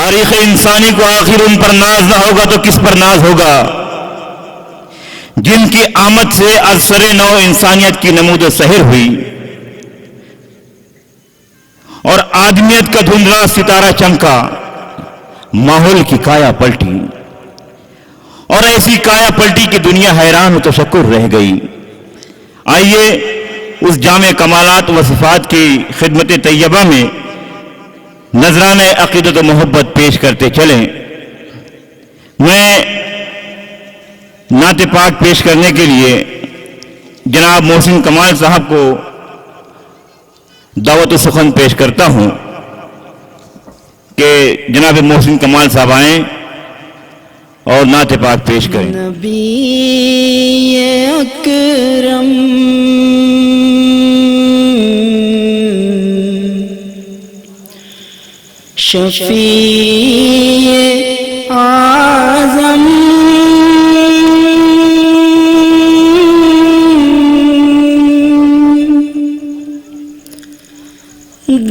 تاریخ انسانی کو آخر ان پر ناز نہ ہوگا تو کس پر ناز ہوگا جن کی آمد سے ازسر نو انسانیت کی نمود و سحر ہوئی اور آدمیت کا دھندلا ستارہ چمکا، ماحول کی کایا پلٹی، اور ایسی کایا پلٹی کی دنیا حیران و تشکر رہ گئی۔ آئیے اس جامع کمالات و صفات کی خدمت طیبہ میں نذرانہ عقیدت و محبت پیش کرتے چلیں۔ میں نعت پاک پیش کرنے کے لیے جناب محسن کمال صاحب کو دعوت و سخن پیش کرتا ہوں کہ جناب محسن کمال صاحب آئیں اور نعت پاک پیش کریں۔ نبی اکرم شفیع اعظم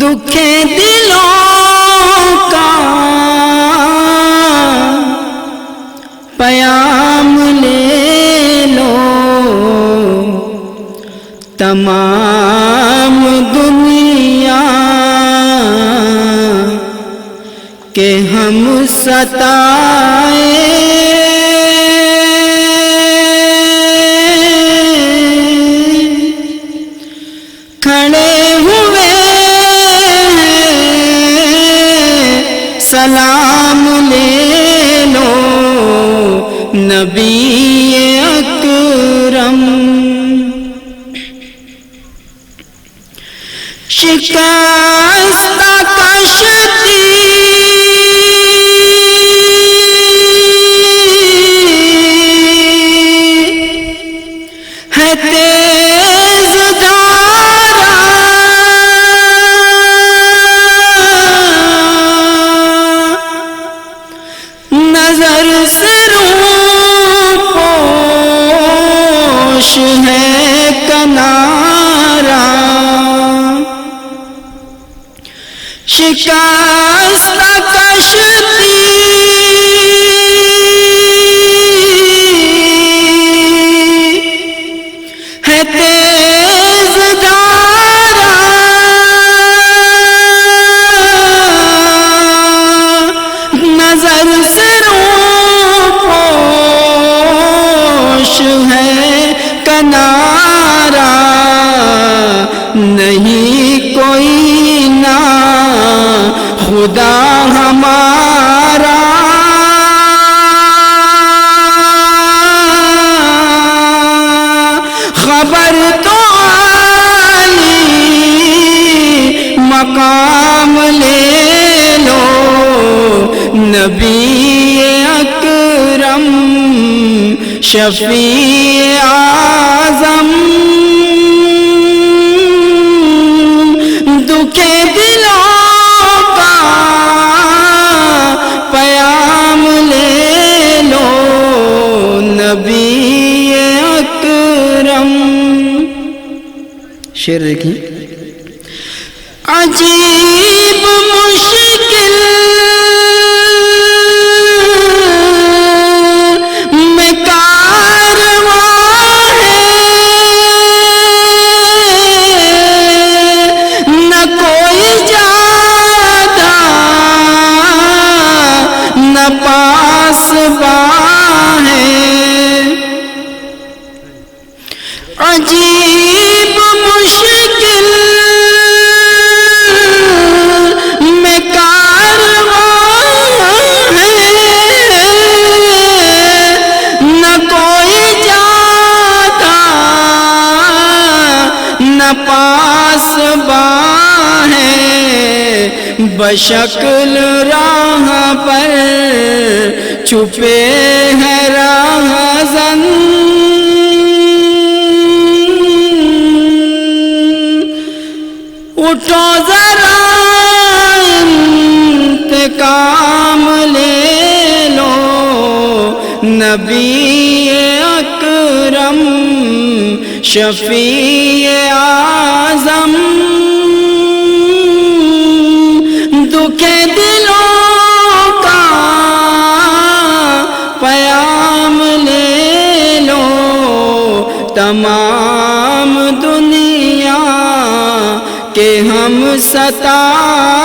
دکھ دلوں کا پیام لے لو، تمام دنیا کہ ہم ستائے کھڑے ہوئے سلام لے لو، نبی اکرم شکستہ کشتی ہے تیز دھارا، نظر سے روح پوش ہے کنارا، شکستہ کشتی ہے تیز دھارا، نظر سے روح پوش ہے کنارا، نہیں کوئی نا خدا ہمارا، خبر تو آئی مقام لے لو، نبی اکرم شفیع اعظم دکھ دلوں کا پیام لے لو، نبی اکرم۔ شعر دیکھیں، عجیب مشکل میں کارواں ہے، نہ کوئی جاتا نہ پاسباں ہے، عجیب مشکل میں کارواں ہے، نہ کوئی جاتا نہ پاسباں ہے، بشکل راہ پر چھپے ہیں راہزن، اٹھو ذرا انتقام لے لو، نبی اکرم شفیع اعظم دکھ دلوں تمام دنیا کے ہم ستارے